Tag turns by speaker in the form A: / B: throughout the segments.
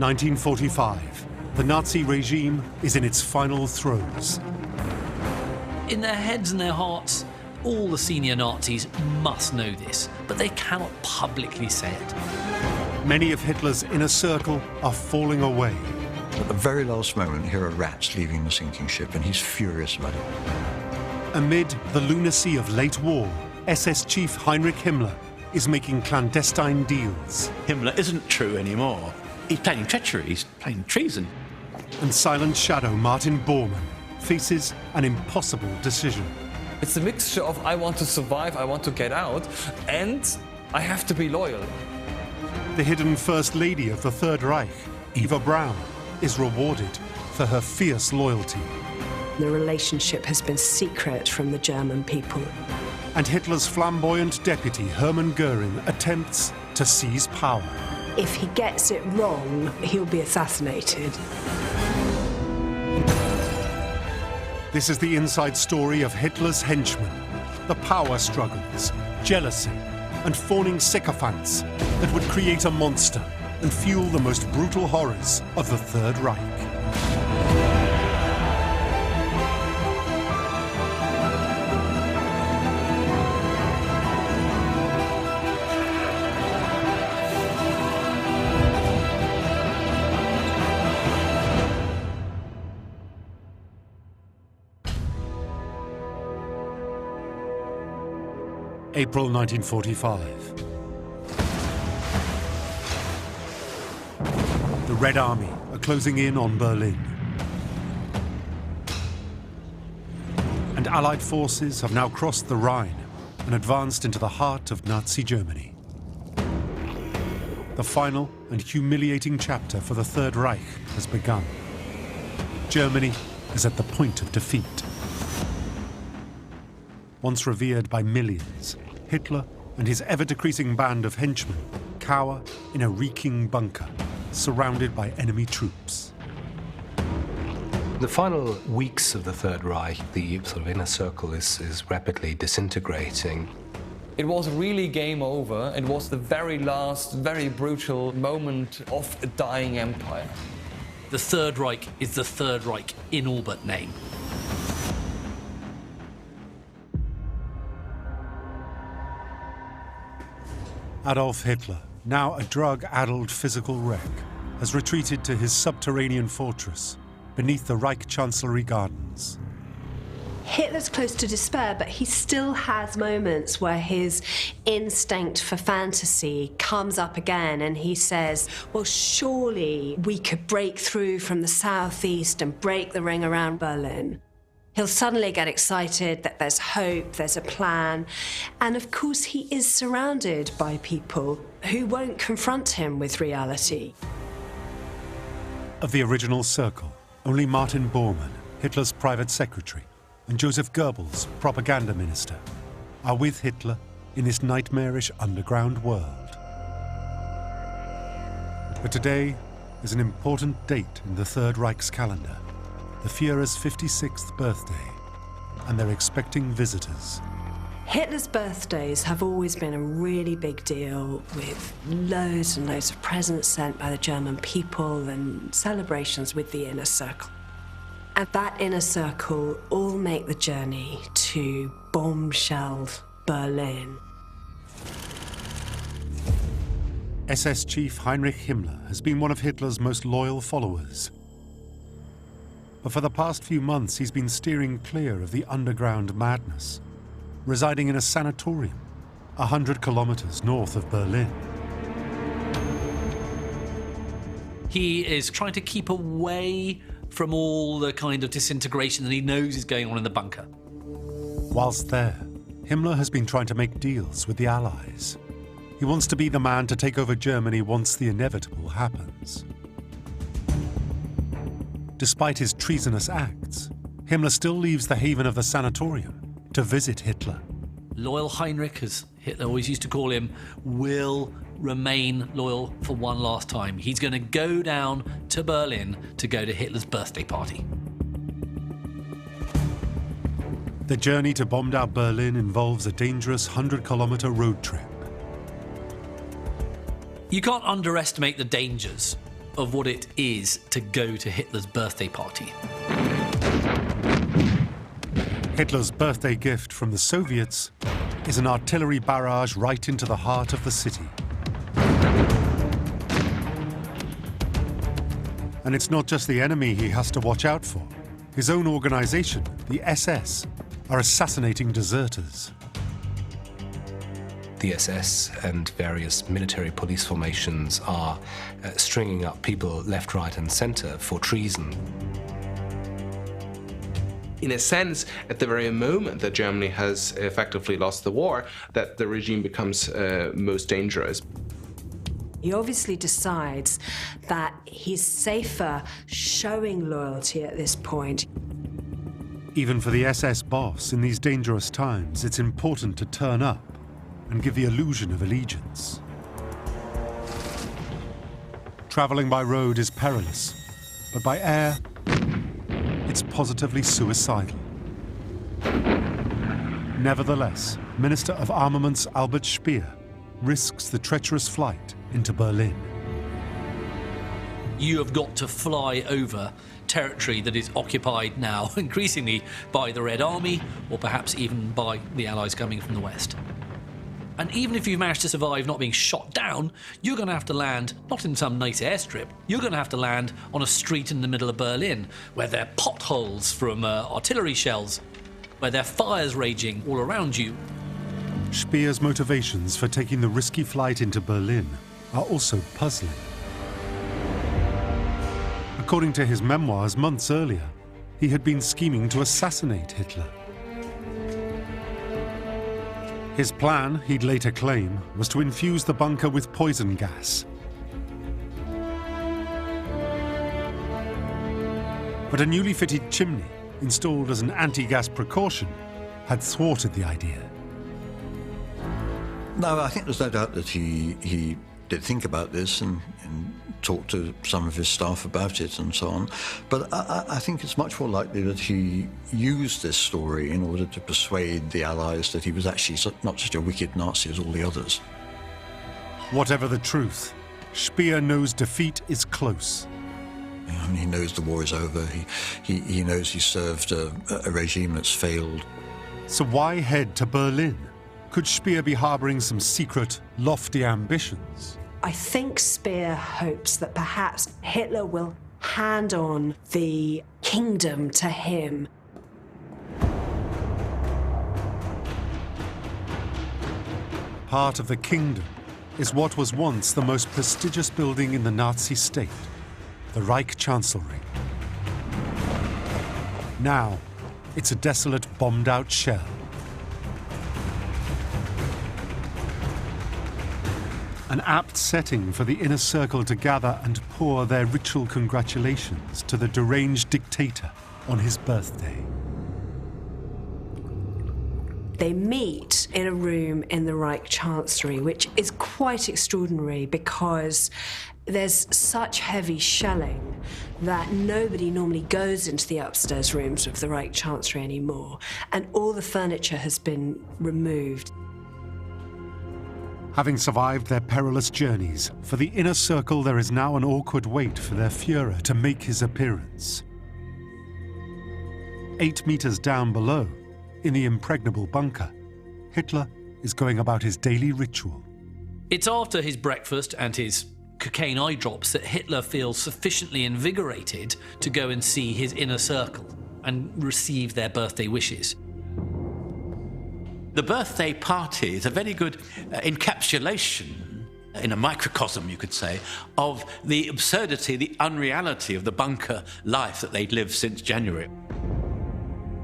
A: 1945. The Nazi regime is in its final throes.
B: In their heads and their hearts, all the senior Nazis must know this, but they cannot publicly say it.
A: Many of Hitler's inner circle are falling away.
C: At the very last moment, here are rats leaving the sinking ship, and he's furious about it.
A: Amid the lunacy of late war, SS Chief Heinrich Himmler is making clandestine deals.
D: Himmler isn't true anymore. He's planning treachery, he's planning treason.
A: And silent shadow Martin Bormann faces an impossible decision.
E: It's a mixture of I want to survive, I want to get out, and I have to be loyal.
A: The hidden First Lady of the Third Reich, Eva Braun, is rewarded for her fierce loyalty.
F: The relationship has been secret from the German people.
A: And Hitler's flamboyant deputy, Hermann Goering, attempts to seize power.
F: If he gets it wrong, he'll be assassinated.
A: This is the inside story of Hitler's henchmen, the power struggles, jealousy, and fawning sycophants that would create a monster and fuel the most brutal horrors of the Third Reich. April 1945. The Red Army are closing in on Berlin. And Allied forces have now crossed the Rhine and advanced into the heart of Nazi Germany. The final and humiliating chapter for the Third Reich has begun. Germany is at the point of defeat. Once revered by millions, Hitler and his ever-decreasing band of henchmen cower in a reeking bunker, surrounded by enemy troops.
G: The final weeks of the Third Reich, the sort of inner circle is rapidly disintegrating.
E: It was really game over. It was the very last, very brutal moment of a dying empire.
B: The Third Reich is the Third Reich in all but name.
A: Adolf Hitler, now a drug-addled physical wreck, has retreated to his subterranean fortress beneath the Reich Chancellery Gardens.
F: Hitler's close to despair, but he still has moments where his instinct for fantasy comes up again, and he says, well, surely we could break through from the southeast and break the ring around Berlin. He'll suddenly get excited that there's hope, there's a plan, and of course he is surrounded by people who won't confront him with reality.
A: Of the original circle, only Martin Bormann, Hitler's private secretary, and Joseph Goebbels, propaganda minister, are with Hitler in this nightmarish underground world. But today is an important date in the Third Reich's calendar, the Führer's 56th birthday, and they're expecting visitors.
F: Hitler's birthdays have always been a really big deal, with loads and loads of presents sent by the German people and celebrations with the inner circle. And that inner circle all make the journey to bombshelled Berlin.
A: SS Chief Heinrich Himmler has been one of Hitler's most loyal followers. But for the past few months, he's been steering clear of the underground madness, residing in a sanatorium 100 kilometers north of Berlin.
B: He is trying to keep away from all the kind of disintegration that he knows is going on in the bunker.
A: Whilst there, Himmler has been trying to make deals with the Allies. He wants to be the man to take over Germany once the inevitable happens. Despite his treasonous acts, Himmler still leaves the haven of the sanatorium to visit Hitler.
B: Loyal Heinrich, as Hitler always used to call him, will remain loyal for one last time. He's going to go down to Berlin to go to Hitler's birthday party.
A: The journey to bombed-out Berlin involves a dangerous 100-kilometer road trip.
B: You can't underestimate the dangers of what it is to go to Hitler's birthday party.
A: Hitler's birthday gift from the Soviets is an artillery barrage right into the heart of the city. And it's not just the enemy he has to watch out for. His own organization, the SS, are assassinating deserters.
G: The SS and various military police formations are stringing up people left, right, and center for treason.
H: In a sense, at the very moment that Germany has effectively lost the war, that the regime becomes most dangerous.
F: He obviously decides that he's safer showing loyalty at this point.
A: Even for the SS boss, in these dangerous times, it's important to turn up and give the illusion of allegiance. Traveling by road is perilous, but by air, it's positively suicidal. Nevertheless, Minister of Armaments Albert Speer risks the treacherous flight into Berlin.
B: You have got to fly over territory that is occupied now increasingly by the Red Army, or perhaps even by the Allies coming from the West. And even if you've managed to survive not being shot down, you're going to have to land not in some nice airstrip. You're going to have to land on a street in the middle of Berlin, where there are potholes from artillery shells, where there are fires raging all around you.
A: Speer's motivations for taking the risky flight into Berlin are also puzzling. According to his memoirs, months earlier, he had been scheming to assassinate Hitler. His plan, he'd later claim, was to infuse the bunker with poison gas. But a newly fitted chimney, installed as an anti-gas precaution, had thwarted the idea.
C: No, I think there's no doubt that he did think about this and talked to some of his staff about it and so on. But I think it's much more likely that he used this story in order to persuade the Allies that he was actually not such a wicked Nazi as all the others.
A: Whatever the truth, Speer knows defeat is close.
C: He knows the war is over. He knows he served a regime that's failed.
A: So why head to Berlin? Could Speer be harboring some secret, lofty ambitions?
F: I think Speer hopes that perhaps Hitler will hand on the kingdom to him.
A: Part of the kingdom is what was once the most prestigious building in the Nazi state, the Reich Chancellery. Now, it's a desolate, bombed-out shell. An apt setting for the inner circle to gather and pour their ritual congratulations to the deranged dictator on his birthday.
F: They meet in a room in the Reich Chancellery, which is quite extraordinary because there's such heavy shelling that nobody normally goes into the upstairs rooms of the Reich Chancellery anymore, and all the furniture has been removed.
A: Having survived their perilous journeys, for the inner circle there is now an awkward wait for their Führer to make his appearance. 8 meters down below, in the impregnable bunker, Hitler is going about his daily ritual.
B: It's after his breakfast and his cocaine eye drops that Hitler feels sufficiently invigorated to go and see his inner circle and receive their birthday wishes.
D: The birthday party is a very good encapsulation, in a microcosm, you could say, of the absurdity, the unreality of the bunker life that they'd lived since January.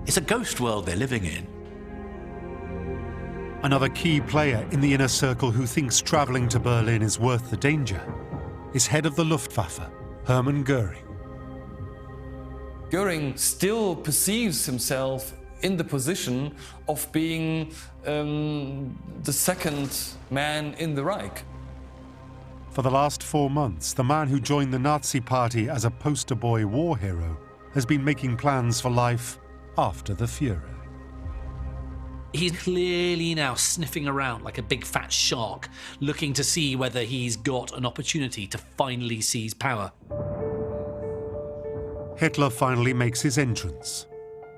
D: It's a ghost world they're living in.
A: Another key player in the inner circle who thinks traveling to Berlin is worth the danger is head of the Luftwaffe, Hermann Göring.
E: Göring still perceives himself in the position of being the second man in the Reich.
A: For the last 4 months, the man who joined the Nazi party as a poster boy war hero has been making plans for life after the Führer.
B: He's clearly now sniffing around like a big fat shark, looking to see whether he's got an opportunity to finally seize power.
A: Hitler finally makes his entrance.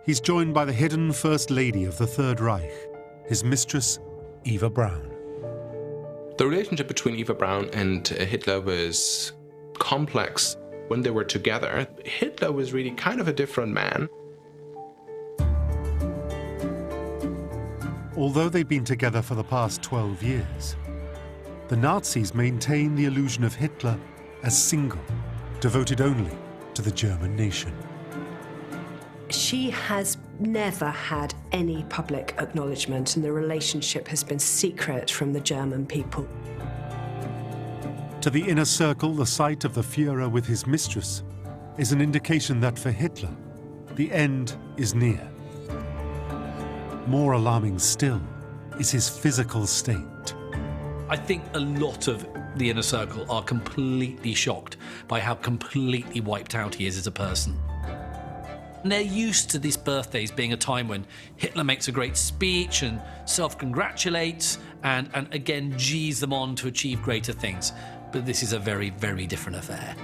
A: He's joined by the hidden First Lady of the Third Reich, his mistress, Eva Braun.
H: The relationship between Eva Braun and Hitler was complex. When they were together, Hitler was really kind of a different man.
A: Although they've been together for the past 12 years, the Nazis maintain the illusion of Hitler as single, devoted only to the German nation.
F: She has never had any public acknowledgement, and the relationship has been secret from the German people.
A: To the inner circle, the sight of the Führer with his mistress is an indication that for Hitler, the end is near. More alarming still is his physical state.
B: I think a lot of the inner circle are completely shocked by how completely wiped out he is as a person. And they're used to these birthdays being a time when Hitler makes a great speech and self-congratulates and again G's them on to achieve greater things. But this is a very, very different affair.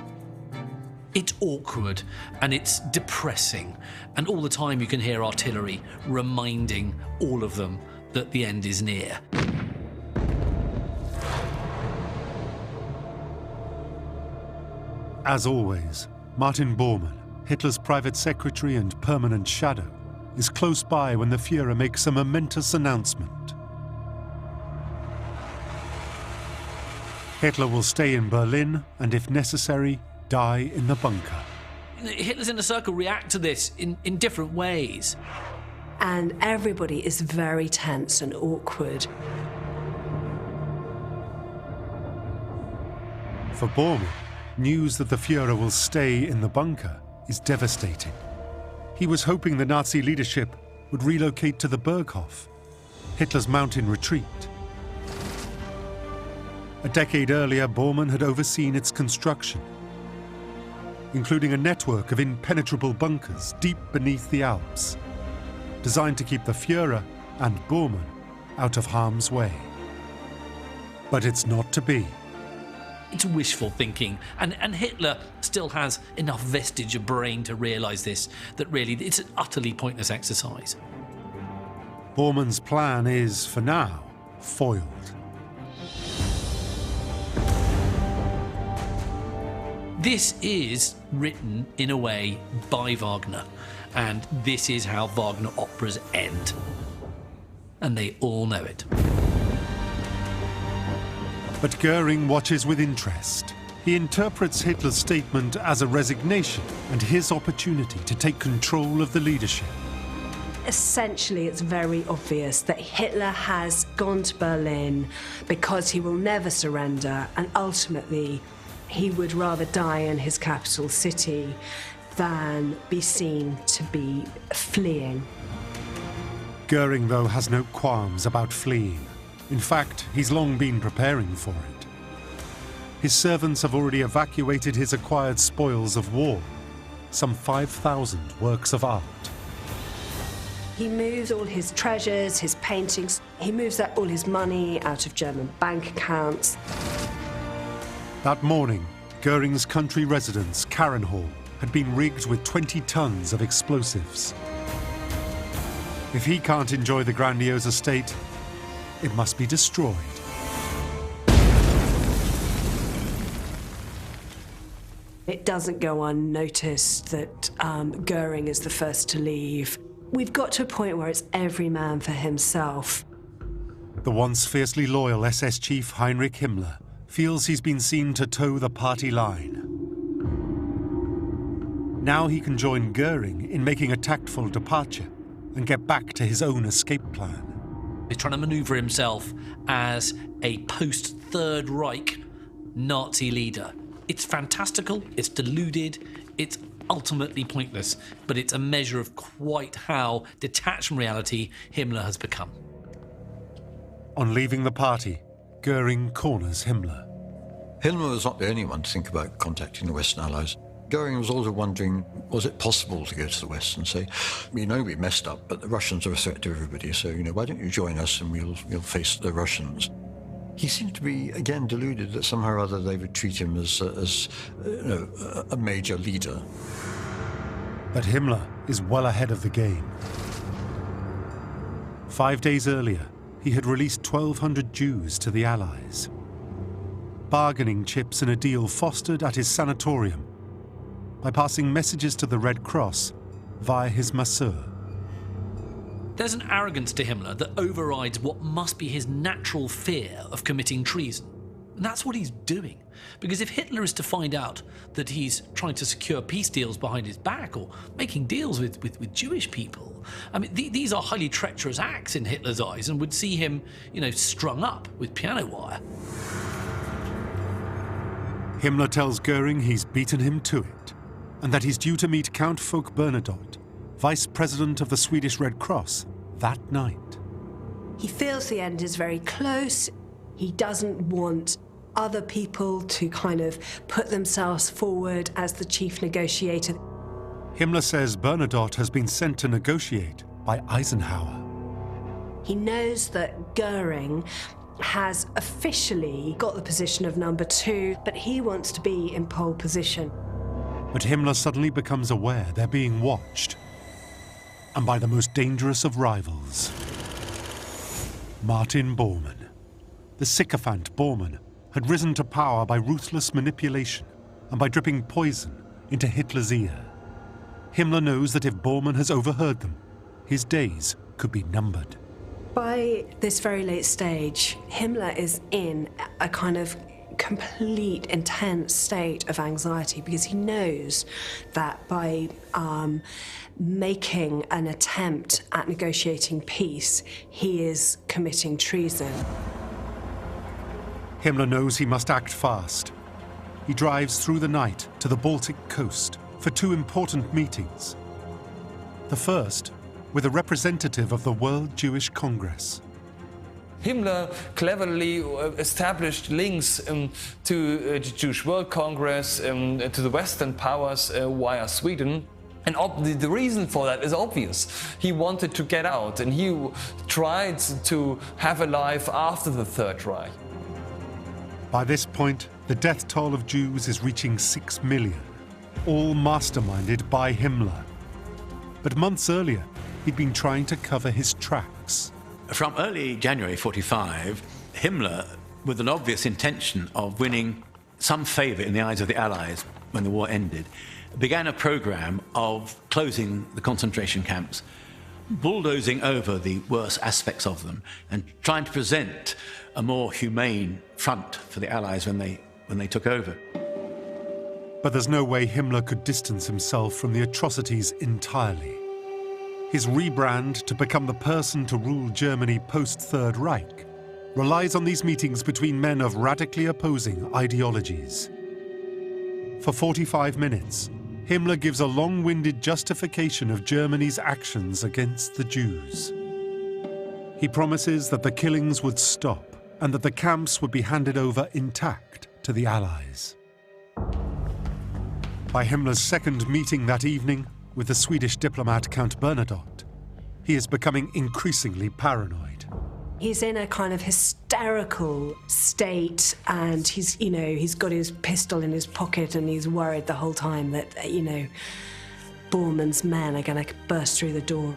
B: It's awkward and it's depressing, and all the time you can hear artillery reminding all of them that the end is near.
A: As always, Martin Bormann, Hitler's private secretary and permanent shadow, is close by when the Führer makes a momentous announcement. Hitler will stay in Berlin and, if necessary, die in the bunker.
B: Hitler's inner circle react to this in different ways.
F: And everybody is very tense and awkward.
A: For Bormann, news that the Führer will stay in the bunker is devastating. He was hoping the Nazi leadership would relocate to the Berghof, Hitler's mountain retreat. A decade earlier, Bormann had overseen its construction, including a network of impenetrable bunkers deep beneath the Alps, designed to keep the Führer and Bormann out of harm's way. But it's not to be.
B: It's wishful thinking, and Hitler still has enough vestige of brain to realise this, that really it's an utterly pointless exercise.
A: Bormann's plan is, for now, foiled.
B: This is written in a way by Wagner, and this is how Wagner operas end. And they all know it.
A: But Goering watches with interest. He interprets Hitler's statement as a resignation and his opportunity to take control of the leadership.
F: Essentially, it's very obvious that Hitler has gone to Berlin because he will never surrender, and ultimately he would rather die in his capital city than be seen to be fleeing.
A: Goering, though, has no qualms about fleeing. In fact, he's long been preparing for it. His servants have already evacuated his acquired spoils of war, some 5,000 works of art.
F: He moves all his treasures, his paintings, he moves all his money out of German bank accounts.
A: That morning, Goering's country residence, Karenhall, had been rigged with 20 tons of explosives. If he can't enjoy the grandiose estate, it must be destroyed.
F: It doesn't go unnoticed that Goering is the first to leave. We've got to a point where it's every man for himself.
A: The once fiercely loyal SS chief Heinrich Himmler feels he's been seen to toe the party line. Now he can join Goering in making a tactful departure and get back to his own escape plan.
B: He's trying to maneuver himself as a post-Third Reich Nazi leader. It's fantastical, it's deluded, it's ultimately pointless, but it's a measure of quite how detached from reality Himmler has become.
A: On leaving the party, Goering corners Himmler.
C: Himmler was not the only one to think about contacting the Western Allies. Goering was also wondering, was it possible to go to the West and say, we know we messed up, but the Russians are a threat to everybody, so, why don't you join us and we'll face the Russians. He seemed to be, again, deluded that somehow or other they would treat him as a major leader.
A: But Himmler is well ahead of the game. 5 days earlier, he had released 1,200 Jews to the Allies. Bargaining chips in a deal fostered at his sanatorium by passing messages to the Red Cross via his masseur.
B: There's an arrogance to Himmler that overrides what must be his natural fear of committing treason. And that's what he's doing. Because if Hitler is to find out that he's trying to secure peace deals behind his back or making deals with Jewish people, I mean, these are highly treacherous acts in Hitler's eyes and would see him, strung up with piano wire.
A: Himmler tells Goering he's beaten him to it, and that he's due to meet Count Folke Bernadotte, Vice President of the Swedish Red Cross, that night.
F: He feels the end is very close. He doesn't want other people to kind of put themselves forward as the chief negotiator.
A: Himmler says Bernadotte has been sent to negotiate by Eisenhower.
F: He knows that Goering has officially got the position of number 2, but he wants to be in pole position.
A: But Himmler suddenly becomes aware they're being watched, and by the most dangerous of rivals, Martin Bormann. The sycophant Bormann had risen to power by ruthless manipulation and by dripping poison into Hitler's ear. Himmler knows that if Bormann has overheard them, his days could be numbered.
F: By this very late stage, Himmler is in a kind of complete, intense state of anxiety because he knows that by making an attempt at negotiating peace, he is committing treason.
A: Himmler knows he must act fast. He drives through the night to the Baltic coast for 2 important meetings. The first with a representative of the World Jewish Congress.
E: Himmler cleverly established links to the Jewish World Congress, to the Western powers via Sweden. And the reason for that is obvious. He wanted to get out and he tried to have a life after the Third Reich.
A: By this point, the death toll of Jews is reaching 6 million, all masterminded by Himmler. But months earlier, he'd been trying to cover his tracks.
D: From early January 45, Himmler, with an obvious intention of winning some favour in the eyes of the Allies when the war ended, began a programme of closing the concentration camps, bulldozing over the worst aspects of them and trying to present a more humane front for the Allies when they took over.
A: But there's no way Himmler could distance himself from the atrocities entirely. His rebrand to become the person to rule Germany post-Third Reich relies on these meetings between men of radically opposing ideologies. For 45 minutes, Himmler gives a long-winded justification of Germany's actions against the Jews. He promises that the killings would stop and that the camps would be handed over intact to the Allies. By Himmler's second meeting that evening with the Swedish diplomat Count Bernadotte, he is becoming increasingly paranoid.
F: He's in a kind of hysterical state and he's got his pistol in his pocket and he's worried the whole time that, Bormann's men are going to burst through the door.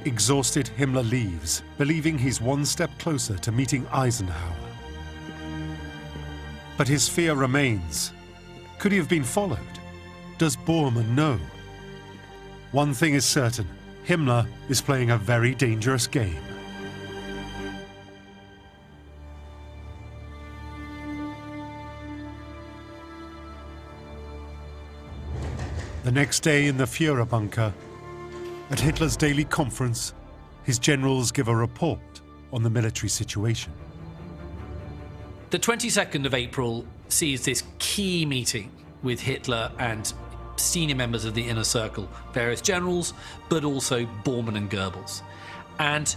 A: Exhausted, Himmler leaves, believing he's one step closer to meeting Eisenhower. But his fear remains. Could he have been followed? Does Bormann know? One thing is certain, Himmler is playing a very dangerous game. The next day in the Führer bunker, at Hitler's daily conference, his generals give a report on the military situation.
B: The 22nd of April sees this key meeting with Hitler and senior members of the inner circle, various generals, but also Bormann and Goebbels. And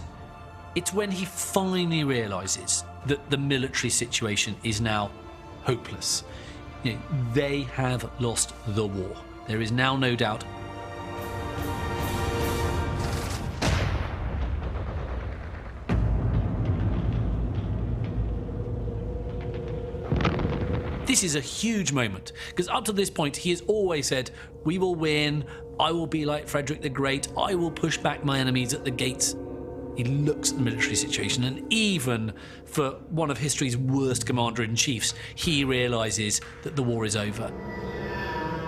B: it's when he finally realizes that the military situation is now hopeless. They have lost the war. There is now no doubt. This is a huge moment, because up to this point he has always said, we will win, I will be like Frederick the Great, I will push back my enemies at the gates. He looks at the military situation, and even for one of history's worst commander-in-chiefs, he realises that the war is over.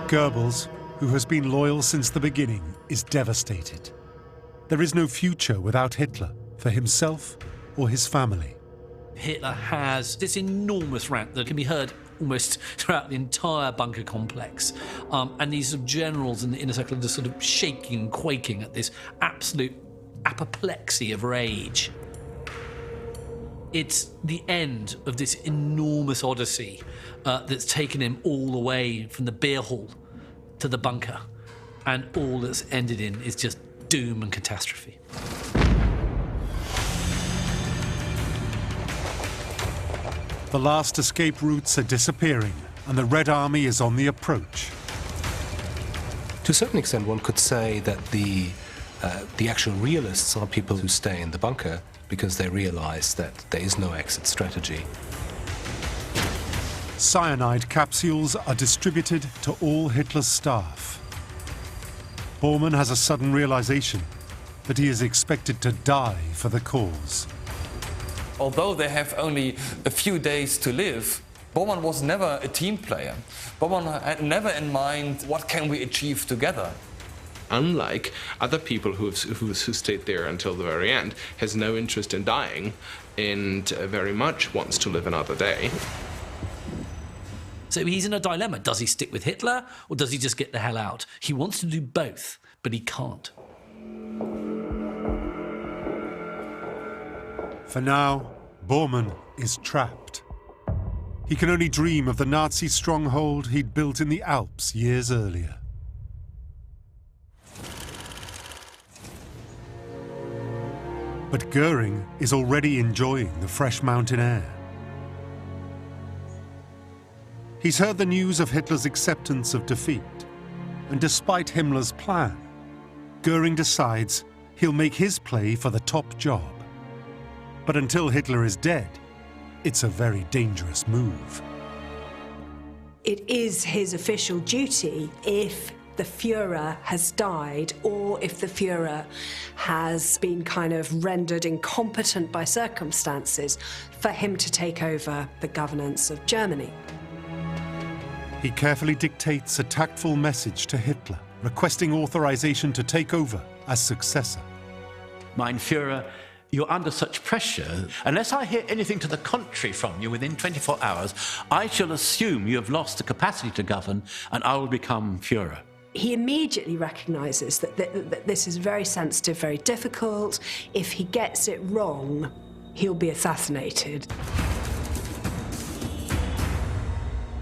A: Goebbels, who has been loyal since the beginning, is devastated. There is no future without Hitler, for himself or his family.
B: Hitler has this enormous rant that can be heard almost throughout the entire bunker complex. And these sort of generals in the inner circle are just sort of shaking and quaking at this absolute apoplexy of rage. It's the end of this enormous odyssey that's taken him all the way from the beer hall to the bunker. And all that's ended in is just doom and catastrophe.
A: The last escape routes are disappearing, and the Red Army is on the approach.
G: To a certain extent, one could say that the actual realists are people who stay in the bunker because they realize that there is no exit strategy.
A: Cyanide capsules are distributed to all Hitler's staff. Bormann has a sudden realization that he is expected to die for the cause.
E: Although they have only a few days to live, Bormann was never a team player. Bormann had never in mind, what can we achieve together?
H: Unlike other people who stayed there until the very end, has no interest in dying and very much wants to live another day.
B: So he's in a dilemma. Does he stick with Hitler or does he just get the hell out? He wants to do both, but he can't.
A: For now, Bormann is trapped. He can only dream of the Nazi stronghold he'd built in the Alps years earlier. But Goering is already enjoying the fresh mountain air. He's heard the news of Hitler's acceptance of defeat, and despite Himmler's plan, Goering decides he'll make his play for the top job. But until Hitler is dead, it's a very dangerous move.
F: It is his official duty, if the Führer has died or if the Führer has been kind of rendered incompetent by circumstances, for him to take over the governance of Germany.
A: He carefully dictates a tactful message to Hitler, requesting authorization to take over as successor.
D: Mein Führer, you're under such pressure. Unless I hear anything to the contrary from you within 24 hours, I shall assume you have lost the capacity to govern and I will become Führer.
F: He immediately recognises that this is very sensitive, very difficult. If he gets it wrong, he'll be assassinated.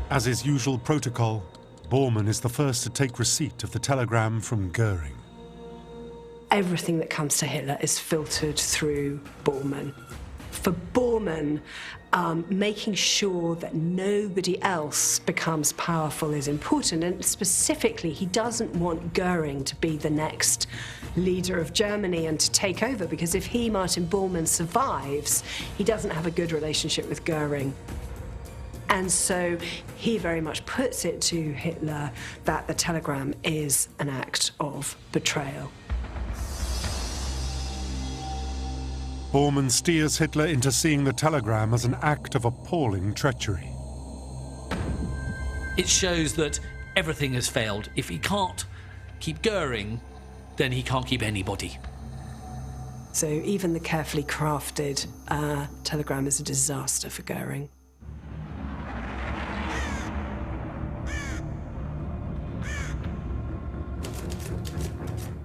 A: As is usual protocol, Bormann is the first to take receipt of the telegram from Goering.
F: Everything that comes to Hitler is filtered through Bormann. For Bormann, making sure that nobody else becomes powerful is important, and specifically, he doesn't want Goering to be the next leader of Germany and to take over, because if he, Martin Bormann, survives, he doesn't have a good relationship with Goering. And so he very much puts it to Hitler that the telegram is an act of betrayal.
A: Bormann steers Hitler into seeing the telegram as an act of appalling treachery.
B: It shows that everything has failed. If he can't keep Goering, then he can't keep anybody.
F: So even the carefully crafted telegram is a disaster for Goering.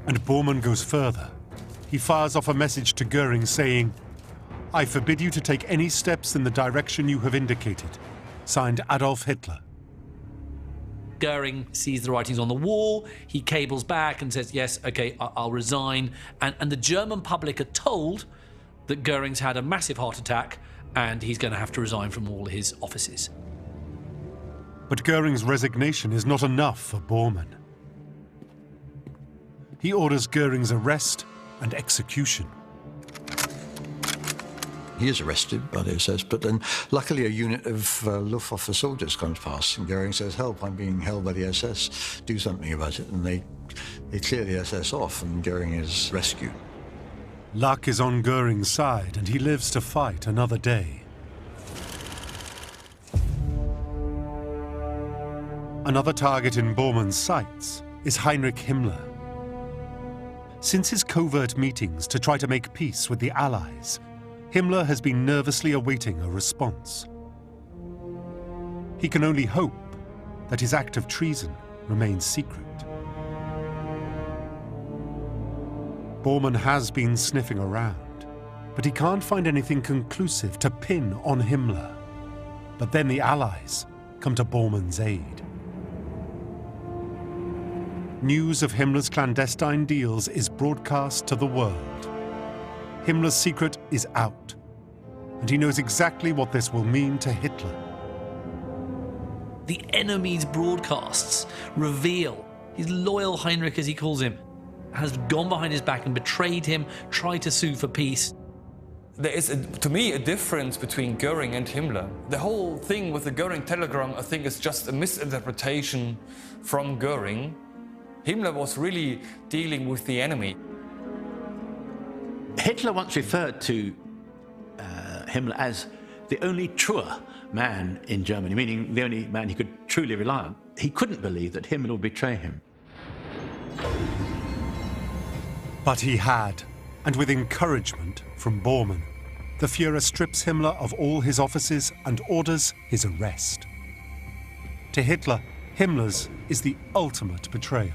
A: And Bormann goes further. He fires off a message to Goering saying, "I forbid you to take any steps in the direction you have indicated. Signed, Adolf Hitler."
B: Goering sees the writings on the wall, he cables back and says, yes, okay, I'll resign. And the German public are told that Goering's had a massive heart attack and he's going to have to resign from all his offices.
A: But Goering's resignation is not enough for Bormann. He orders Goering's arrest and execution.
C: He is arrested by the SS, but then luckily a unit of Luftwaffe soldiers comes past, and Goering says, "Help, I'm being held by the SS, do something about it." And they clear the SS off, and Goering is rescued.
A: Luck is on Goering's side, and he lives to fight another day. Another target in Bormann's sights is Heinrich Himmler. Since his covert meetings to try to make peace with the Allies, Himmler has been nervously awaiting a response. He can only hope that his act of treason remains secret. Bormann has been sniffing around, but he can't find anything conclusive to pin on Himmler. But then the Allies come to Bormann's aid. News of Himmler's clandestine deals is broadcast to the world. Himmler's secret is out, and he knows exactly what this will mean to Hitler.
B: The enemy's broadcasts reveal his loyal Heinrich, as he calls him, has gone behind his back and betrayed him, tried to sue for peace.
E: There is, to me, a difference between Goering and Himmler. The whole thing with the Goering telegram, I think, is just a misinterpretation from Goering. Himmler was really dealing with the enemy.
D: Hitler once referred to Himmler as the only truer man in Germany, meaning the only man he could truly rely on. He couldn't believe that Himmler would betray him.
A: But he had, and with encouragement from Bormann, the Führer strips Himmler of all his offices and orders his arrest. To Hitler, Himmler's is the ultimate betrayal.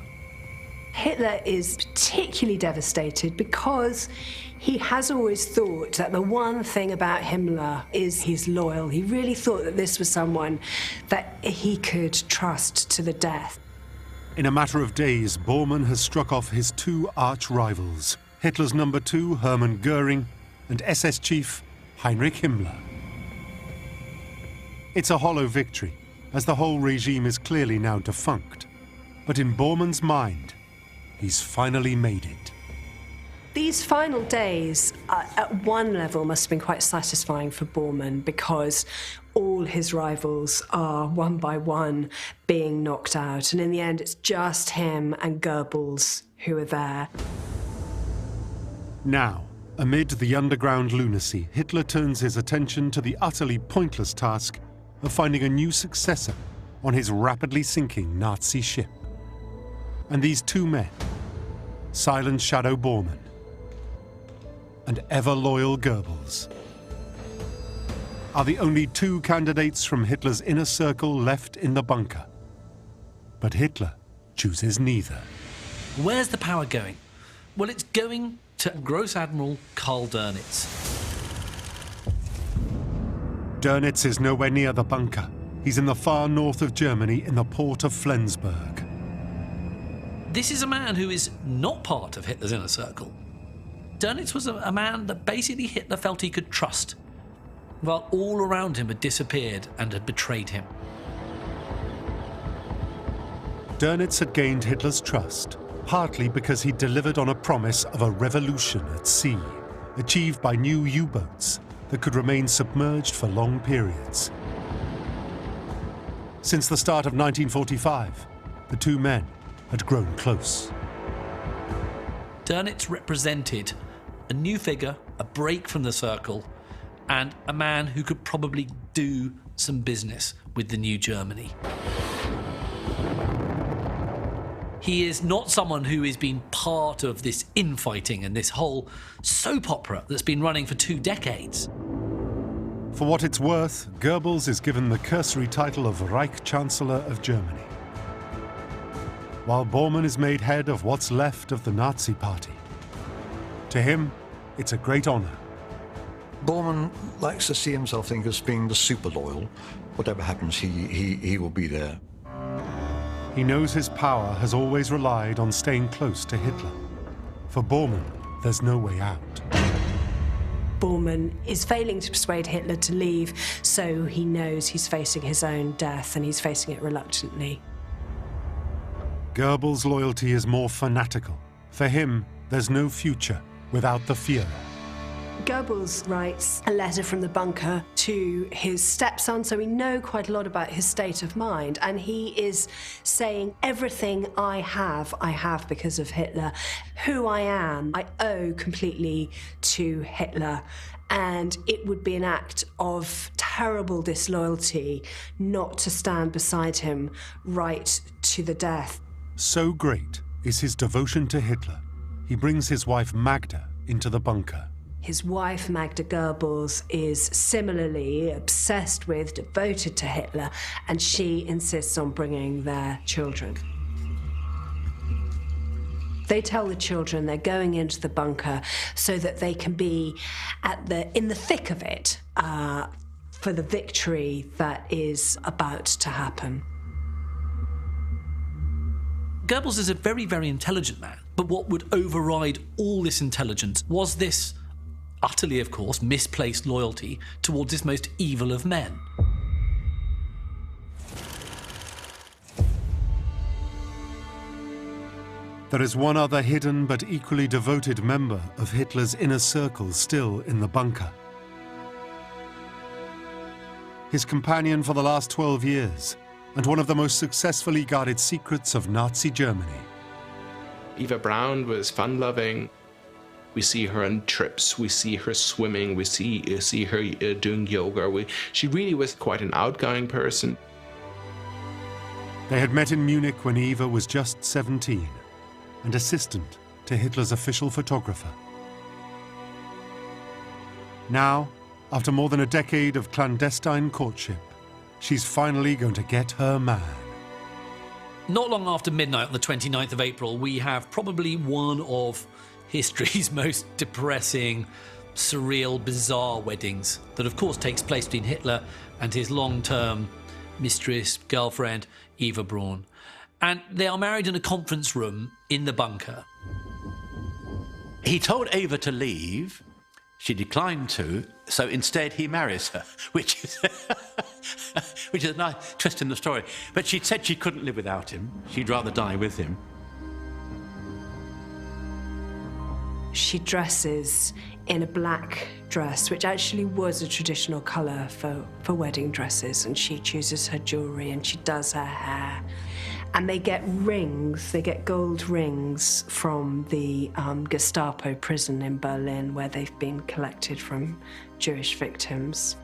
F: Hitler is particularly devastated because he has always thought that the one thing about Himmler is he's loyal. He really thought that this was someone that he could trust to the death.
A: In a matter of days, Bormann has struck off his two arch-rivals, Hitler's number 2, Hermann Goering, and SS chief Heinrich Himmler. It's a hollow victory, as the whole regime is clearly now defunct. But in Bormann's mind, he's finally made it.
F: These final days, at one level, must have been quite satisfying for Bormann because all his rivals are, one by one, being knocked out. And in the end, it's just him and Goebbels who are there.
A: Now, amid the underground lunacy, Hitler turns his attention to the utterly pointless task of finding a new successor on his rapidly sinking Nazi ship. And these two men, Silent Shadow Bormann and ever-loyal Goebbels, are the only two candidates from Hitler's inner circle left in the bunker. But Hitler chooses neither.
B: Where's the power going? Well, it's going to Gross Admiral Karl Dönitz.
A: Dönitz is nowhere near the bunker. He's in the far north of Germany in the port of Flensburg.
B: This is a man who is not part of Hitler's inner circle. Dönitz was a man that basically Hitler felt he could trust, while all around him had disappeared and had betrayed him.
A: Dönitz had gained Hitler's trust, partly because he delivered on a promise of a revolution at sea, achieved by new U-boats that could remain submerged for long periods. Since the start of 1945, the two men had grown close.
B: Dönitz represented a new figure, a break from the circle, and a man who could probably do some business with the new Germany. He is not someone who has been part of this infighting and this whole soap opera that's been running for 2 decades.
A: For what it's worth, Goebbels is given the cursory title of Reich Chancellor of Germany, while Bormann is made head of what's left of the Nazi Party. To him, it's a great honor.
C: Bormann likes to see himself, I think, as being the super loyal. Whatever happens, he will be there.
A: He knows his power has always relied on staying close to Hitler. For Bormann, there's no way out.
F: Bormann is failing to persuade Hitler to leave, so he knows he's facing his own death, and he's facing it reluctantly.
A: Goebbels' loyalty is more fanatical. For him, there's no future without the Führer.
F: Goebbels writes a letter from the bunker to his stepson, so we know quite a lot about his state of mind, and he is saying, everything I have because of Hitler. Who I am, I owe completely to Hitler, and it would be an act of terrible disloyalty not to stand beside him right to the death.
A: So great is his devotion to Hitler, he brings his wife Magda into the bunker.
F: His wife, Magda Goebbels, is similarly obsessed with, devoted to Hitler, and she insists on bringing their children. They tell the children they're going into the bunker so that they can be in the thick of it for the victory that is about to happen.
B: Goebbels is a very, very intelligent man, but what would override all this intelligence was this utterly, of course, misplaced loyalty towards this most evil of men.
A: There is one other hidden but equally devoted member of Hitler's inner circle still in the bunker. His companion for the last 12 years, and one of the most successfully guarded secrets of Nazi Germany.
H: Eva Braun was fun-loving. We see her on trips, we see her swimming, we see her doing yoga. She really was quite an outgoing person.
A: They had met in Munich when Eva was just 17 and assistant to Hitler's official photographer. Now, after more than a decade of clandestine courtship, she's finally going to get her man.
B: Not long after midnight on the 29th of April, we have probably one of history's most depressing, surreal, bizarre weddings that of course takes place between Hitler and his long-term mistress, girlfriend, Eva Braun. And they are married in a conference room in the bunker.
D: He told Eva to leave. She declined to, so instead he marries her, which is a nice twist in the story. But she said she couldn't live without him. She'd rather die with him.
F: She dresses in a black dress, which actually was a traditional colour for wedding dresses, and she chooses her jewellery and she does her hair. And they get rings, they get gold rings from the Gestapo prison in Berlin, where they've been collected from Jewish victims.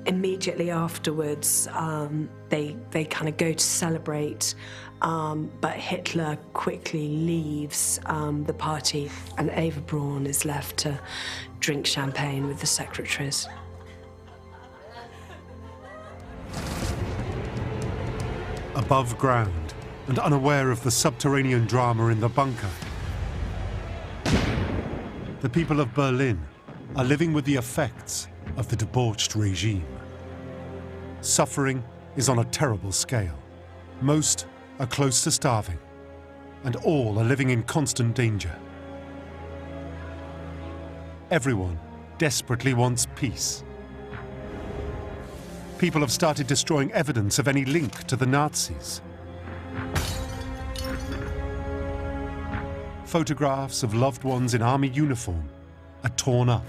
F: Immediately afterwards, they kind of go to celebrate, but Hitler quickly leaves the party, and Eva Braun is left to drink champagne with the secretaries.
A: Above ground and unaware of the subterranean drama in the bunker, the people of Berlin are living with the effects of the debauched regime. Suffering is on a terrible scale. Most are close to starving, and all are living in constant danger. Everyone desperately wants peace. People have started destroying evidence of any link to the Nazis. Photographs of loved ones in army uniform are torn up.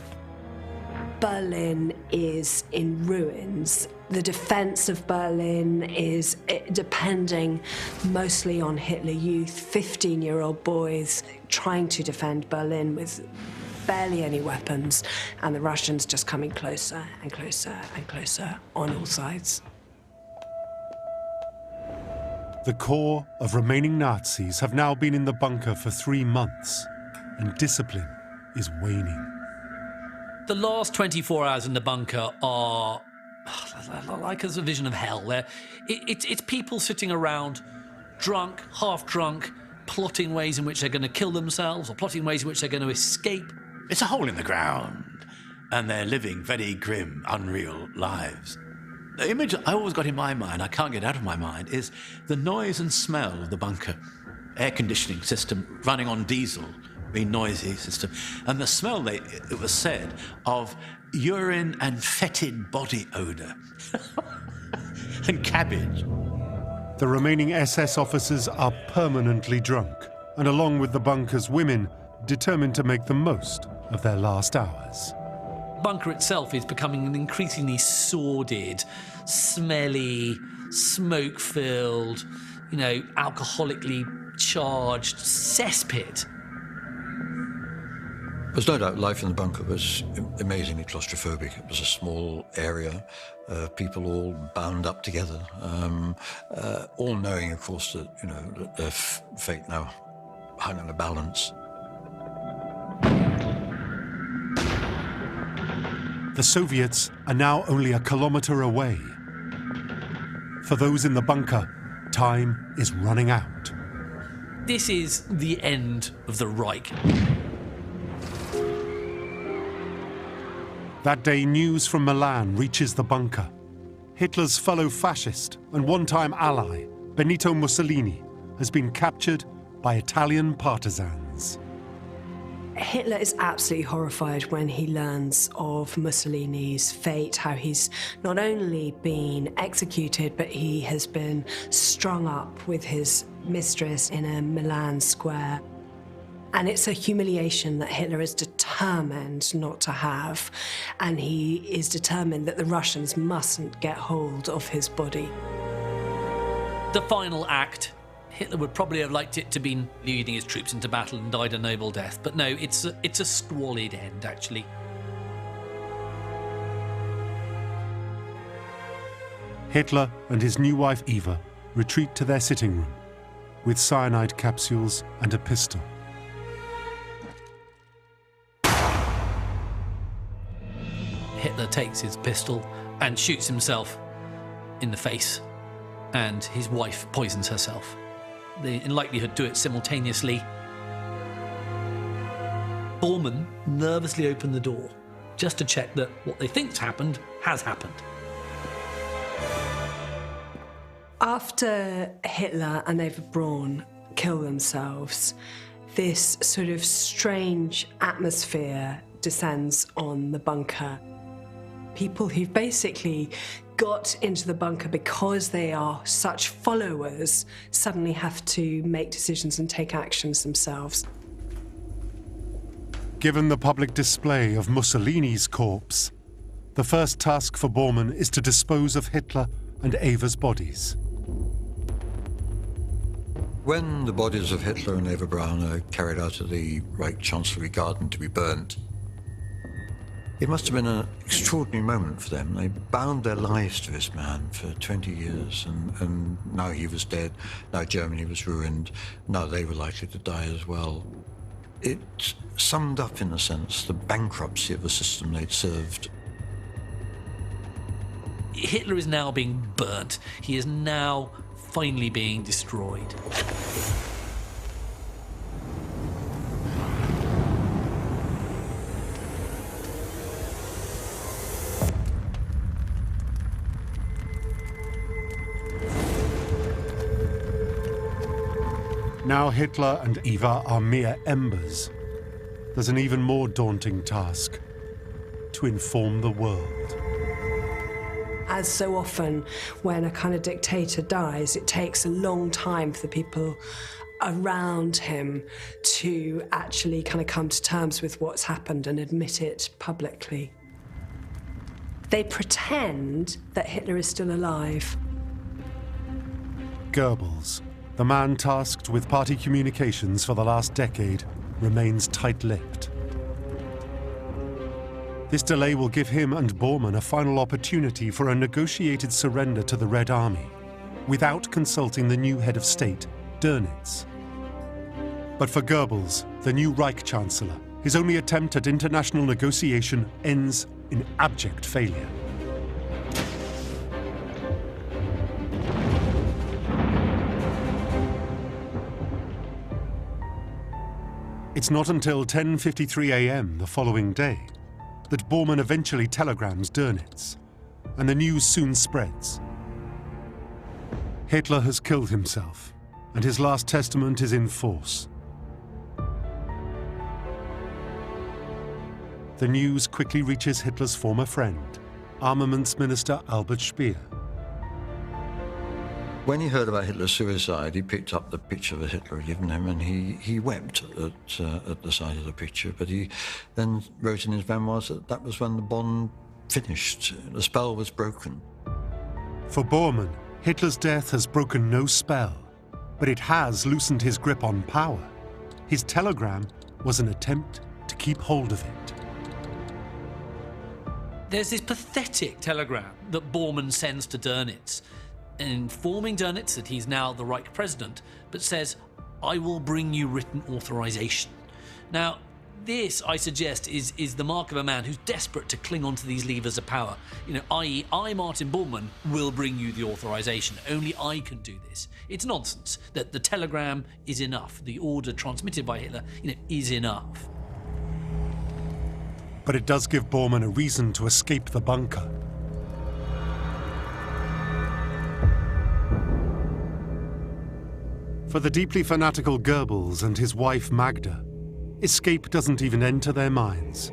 F: Berlin is in ruins. The defense of Berlin is depending mostly on Hitler Youth, 15-year-old boys trying to defend Berlin with barely any weapons, and the Russians just coming closer and closer and closer on all sides.
A: The core of remaining Nazis have now been in the bunker for 3 months, and discipline is waning.
B: The last 24 hours in the bunker are like a vision of hell. It's people sitting around, drunk, half drunk, plotting ways in which they're going to kill themselves or plotting ways in which they're going to escape.
D: It's a hole in the ground, and they're living very grim, unreal lives. The image I always got in my mind, I can't get out of my mind, is the noise and smell of the bunker. Air conditioning system running on diesel, very noisy system. And the smell, it was said, of urine and fetid body odour. And cabbage.
A: The remaining SS officers are permanently drunk, and along with the bunker's women, determined to make the most of their last hours.
B: Bunker itself is becoming an increasingly sordid, smelly, smoke-filled, alcoholically charged cesspit.
C: There's no doubt life in the bunker was amazingly claustrophobic. It was a small area, people all bound up together, all knowing, of course, that their fate now hung in a balance.
A: The Soviets are now only a kilometre away. For those in the bunker, time is running out.
B: This is the end of the Reich.
A: That day, news from Milan reaches the bunker. Hitler's fellow fascist and one-time ally, Benito Mussolini, has been captured by Italian partisans.
F: Hitler is absolutely horrified when he learns of Mussolini's fate, how he's not only been executed, but he has been strung up with his mistress in a Milan square. And it's a humiliation that Hitler is determined not to have, and he is determined that the Russians mustn't get hold of his body.
B: The final act. Hitler would probably have liked it to be leading his troops into battle and died a noble death, but no, it's a squalid end, actually.
A: Hitler and his new wife Eva retreat to their sitting room with cyanide capsules and a pistol.
B: Hitler takes his pistol and shoots himself in the face, and his wife poisons herself. They, in likelihood, do it simultaneously. Bormann nervously opened the door just to check that what they think's happened has happened.
F: After Hitler and Eva Braun kill themselves, this sort of strange atmosphere descends on the bunker. People who've basically got into the bunker because they are such followers suddenly have to make decisions and take actions themselves.
A: Given the public display of Mussolini's corpse, the first task for Bormann is to dispose of Hitler and Eva's bodies.
C: When the bodies of Hitler and Eva Braun are carried out of the Reich Chancellery Garden to be burnt, it must have been an extraordinary moment for them. They bound their lives to this man for 20 years, and now he was dead, now Germany was ruined, now they were likely to die as well. It summed up, in a sense, the bankruptcy of the system they'd served.
B: Hitler is now being burnt. He is now finally being destroyed.
A: Now Hitler and Eva are mere embers. There's an even more daunting task: to inform the world.
F: As so often when a kind of dictator dies, it takes a long time for the people around him to actually kind of come to terms with what's happened and admit it publicly. They pretend that Hitler is still alive.
A: Goebbels, the man tasked with party communications for the last decade, remains tight-lipped. This delay will give him and Bormann a final opportunity for a negotiated surrender to the Red Army, without consulting the new head of state, Dönitz. But for Goebbels, the new Reich Chancellor, his only attempt at international negotiation ends in abject failure. It's not until 10:53 a.m. the following day that Bormann eventually telegrams Dönitz, and the news soon spreads. Hitler has killed himself, and his last testament is in force. The news quickly reaches Hitler's former friend, Armaments Minister Albert Speer.
C: When he heard about Hitler's suicide, he picked up the picture that Hitler had given him, and he wept at the sight of the picture. But he then wrote in his memoirs that that was when the bond finished. The spell was broken.
A: For Bormann, Hitler's death has broken no spell, but it has loosened his grip on power. His telegram was an attempt to keep hold of it.
B: There's this pathetic telegram that Bormann sends to Dönitz, informing Dönitz that he's now the Reich president, but says, "I will bring you written authorization." Now, this, I suggest, is the mark of a man who's desperate to cling on to these levers of power. I.e., I, Martin Bormann, will bring you the authorization. Only I can do this. It's nonsense that the telegram is enough. The order transmitted by Hitler, is enough.
A: But it does give Bormann a reason to escape the bunker. For the deeply fanatical Goebbels and his wife Magda, escape doesn't even enter their minds.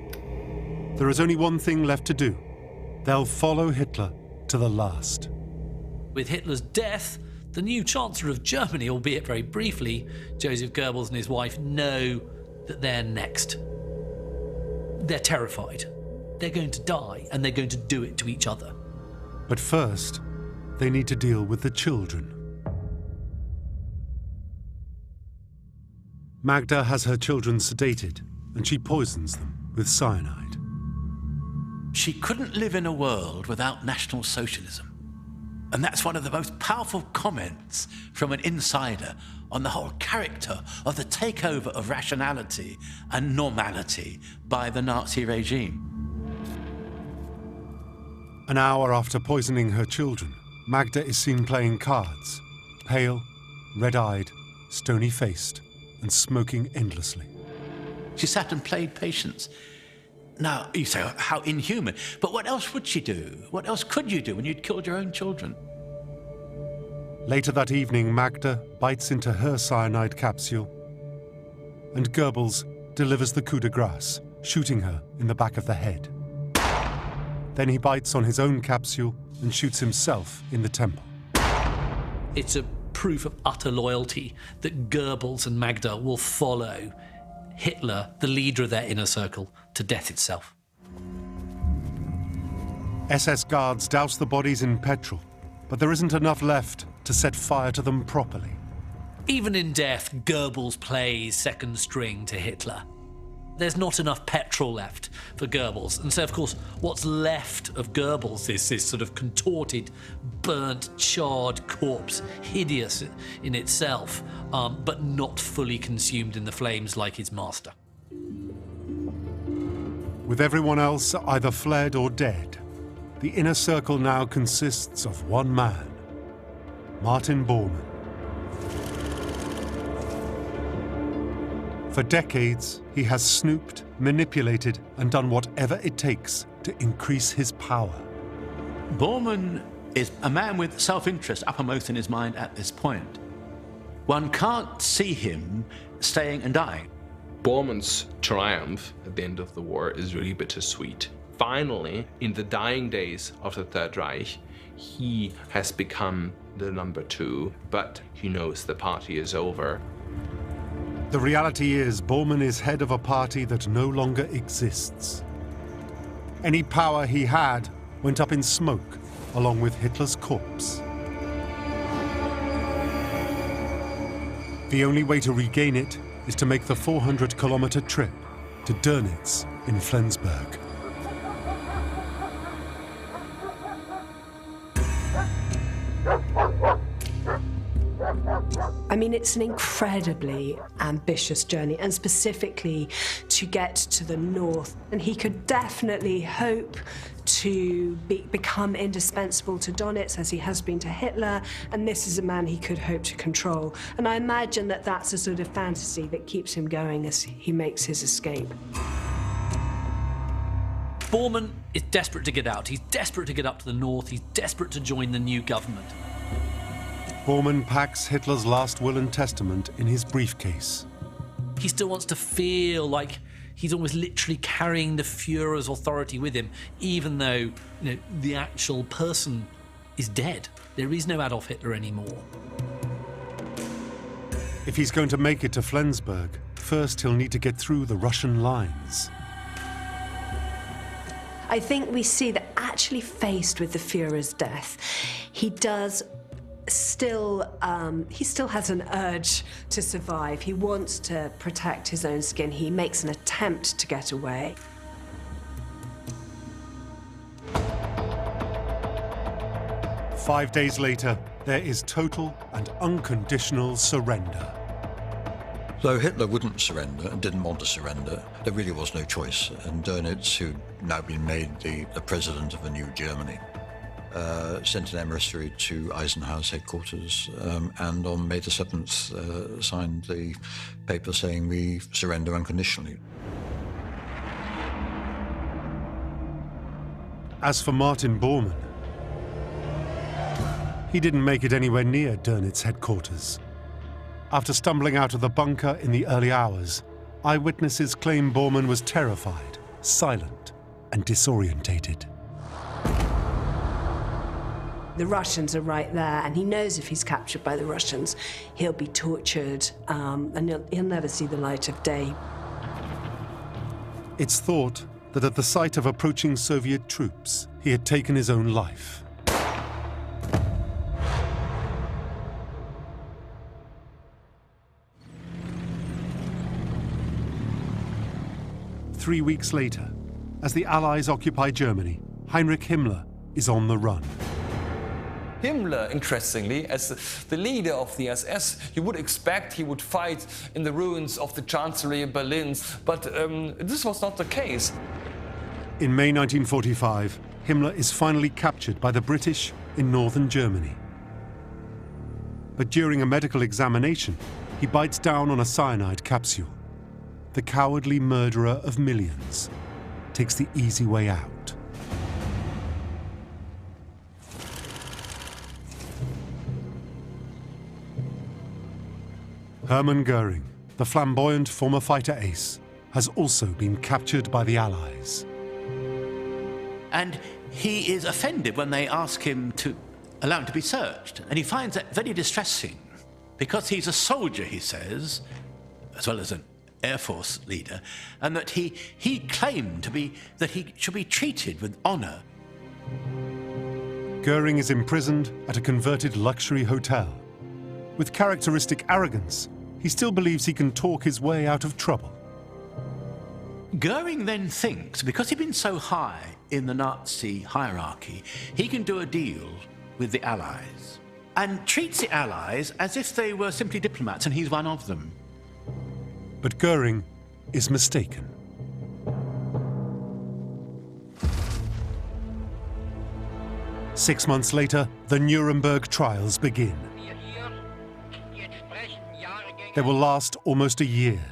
A: There is only one thing left to do. They'll follow Hitler to the last.
B: With Hitler's death, the new Chancellor of Germany, albeit very briefly, Joseph Goebbels and his wife, know that they're next. They're terrified. They're going to die, and they're going to do it to each other.
A: But first, they need to deal with the children. Magda has her children sedated, and she poisons them with cyanide.
D: She couldn't live in a world without National Socialism. And that's one of the most powerful comments from an insider on the whole character of the takeover of rationality and normality by the Nazi regime.
A: An hour after poisoning her children, Magda is seen playing cards, pale, red-eyed, stony-faced, and smoking endlessly.
D: She sat and played patience. Now, you say, how inhuman. But what else would she do? What else could you do when you'd killed your own children?
A: Later that evening, Magda bites into her cyanide capsule, and Goebbels delivers the coup de grace, shooting her in the back of the head. Then he bites on his own capsule and shoots himself in the temple.
B: It's a proof of utter loyalty that Goebbels and Magda will follow Hitler, the leader of their inner circle, to death itself.
A: SS guards douse the bodies in petrol, but there isn't enough left to set fire to them properly.
B: Even in death, Goebbels plays second string to Hitler. There's not enough petrol left for Goebbels. And so, of course, what's left of Goebbels is this sort of contorted, burnt, charred corpse, hideous in itself, but not fully consumed in the flames like his master.
A: With everyone else either fled or dead, the inner circle now consists of one man, Martin Bormann. For decades, he has snooped, manipulated, and done whatever it takes to increase his power.
D: Bormann is a man with self-interest uppermost in his mind at this point. One can't see him staying and dying.
H: Bormann's triumph at the end of the war is really bittersweet. Finally, in the dying days of the Third Reich, he has become the number two, but he knows the party is over.
A: The reality is, Bormann is head of a party that no longer exists. Any power he had went up in smoke, along with Hitler's corpse. The only way to regain it is to make the 400-kilometer trip to Dönitz in Flensburg.
F: I mean, it's an incredibly ambitious journey, and specifically to get to the north. And he could definitely hope to become indispensable to Dönitz, as he has been to Hitler, and this is a man he could hope to control. And I imagine that that's a sort of fantasy that keeps him going as he makes his escape.
B: Bormann is desperate to get out. He's desperate to get up to the north. He's desperate to join the new government.
A: Bormann packs Hitler's last will and testament in his briefcase.
B: He still wants to feel like He's almost literally carrying the Führer's authority with him, even though the actual person is dead. There is no Adolf Hitler anymore.
A: If he's going to make it to Flensburg, first he'll need to get through the Russian lines.
F: I think we see that actually faced with the Führer's death, he still has an urge to survive. He wants to protect his own skin. He makes an attempt to get away.
A: Five days later, there is total and unconditional surrender.
C: Though Hitler wouldn't surrender and didn't want to surrender, there really was no choice. And Dönitz, who'd now been made the president of a new Germany, sent an emissary to Eisenhower's headquarters, and on May the 7th signed the paper saying we surrender unconditionally.
A: As for Martin Bormann, he didn't make it anywhere near Dönitz's headquarters. After stumbling out of the bunker in the early hours, eyewitnesses claim Bormann was terrified, silent, and disorientated.
F: The Russians are right there, and he knows if he's captured by the Russians, he'll be tortured, and he'll never see the light of day.
A: It's thought that at the sight of approaching Soviet troops, he had taken his own life. Three weeks later, as the Allies occupy Germany, Heinrich Himmler is on the run.
E: Himmler, interestingly, as the leader of the SS, you would expect he would fight in the ruins of the Chancellery in Berlin, but this was not the case.
A: In May 1945, Himmler is finally captured by the British in northern Germany. But during a medical examination, he bites down on a cyanide capsule. The cowardly murderer of millions takes the easy way out. Hermann Göring, the flamboyant former fighter ace, has also been captured by the Allies.
D: And he is offended when they ask him to allow him to be searched. And he finds that very distressing, because he's a soldier, he says, as well as an Air Force leader, and that he claimed that he should be treated with honor.
A: Göring is imprisoned at a converted luxury hotel. With characteristic arrogance, he still believes he can talk his way out of trouble.
D: Göring then thinks, because he'd been so high in the Nazi hierarchy, he can do a deal with the Allies, and treats the Allies as if they were simply diplomats and he's one of them.
A: But Göring is mistaken. Six months later, the Nuremberg trials begin. They will last almost a year.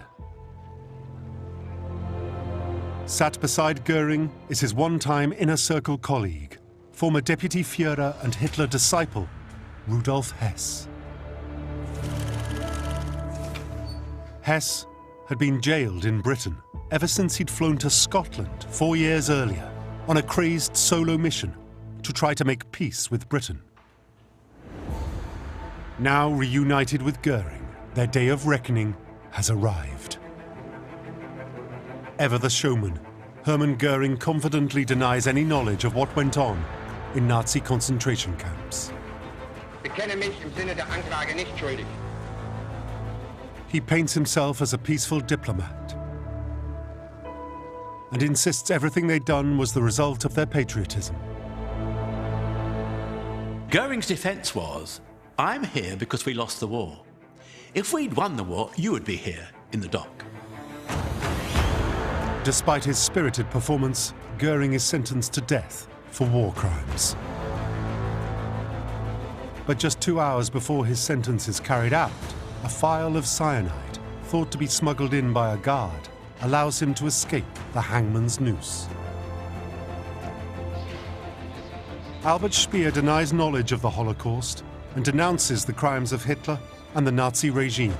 A: Sat beside Göring is his one-time inner circle colleague, former Deputy Führer and Hitler disciple, Rudolf Hess. Hess had been jailed in Britain ever since he'd flown to Scotland 4 years earlier on a crazed solo mission to try to make peace with Britain. Now reunited with Göring, their day of reckoning has arrived. Ever the showman, Hermann Göring confidently denies any knowledge of what went on in Nazi concentration camps.
I: Bekenne mich im Sinne der Anklage nicht schuldig.
A: He paints himself as a peaceful diplomat and insists everything they'd done was the result of their patriotism.
D: Göring's defense was, I'm here because we lost the war. If we'd won the war, you would be here in the dock.
A: Despite his spirited performance, Göring is sentenced to death for war crimes. But just 2 hours before his sentence is carried out, a phial of cyanide, thought to be smuggled in by a guard, allows him to escape the hangman's noose. Albert Speer denies knowledge of the Holocaust and denounces the crimes of Hitler and the Nazi regime.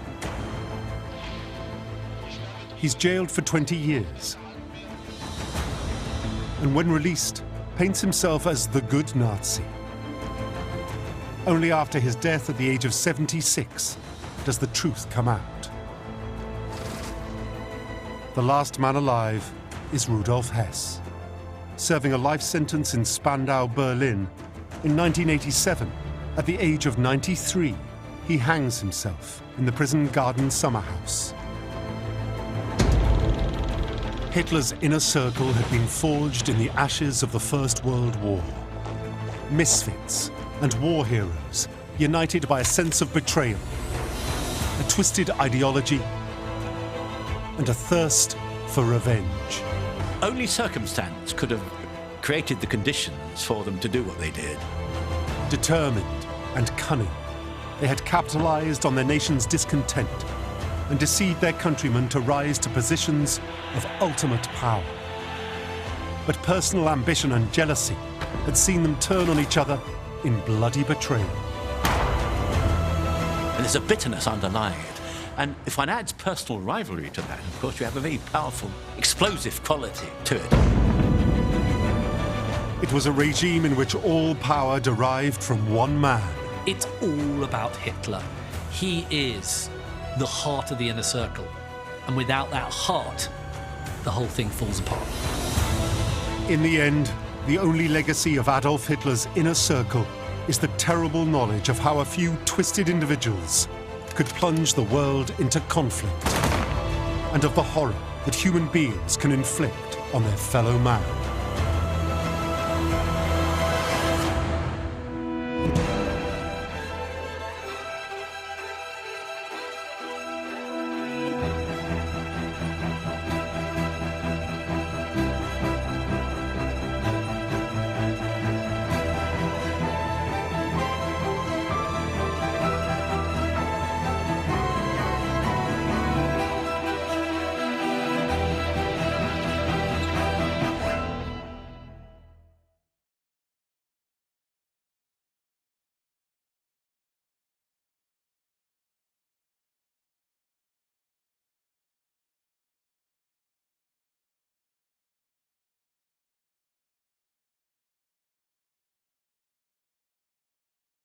A: He's jailed for 20 years. And when released, paints himself as the good Nazi. Only after his death at the age of 76 does the truth come out. The last man alive is Rudolf Hess, serving a life sentence in Spandau, Berlin. In 1987, at the age of 93, he hangs himself in the prison garden summer house. Hitler's inner circle had been forged in the ashes of the First World War. Misfits and war heroes united by a sense of betrayal, a twisted ideology, and a thirst for revenge.
D: Only circumstance could have created the conditions for them to do what they did.
A: Determined and cunning, they had capitalized on their nation's discontent and deceived their countrymen to rise to positions of ultimate power. But personal ambition and jealousy had seen them turn on each other in bloody betrayal.
D: And there's a bitterness underlying it. And if one adds personal rivalry to that, of course, you have a very powerful, explosive quality to it.
A: It was a regime in which all power derived from one man.
B: It's all about Hitler. He is the heart of the inner circle. And without that heart, the whole thing falls apart.
A: In the end, the only legacy of Adolf Hitler's inner circle is the terrible knowledge of how a few twisted individuals could plunge the world into conflict, and of the horror that human beings can inflict on their fellow man.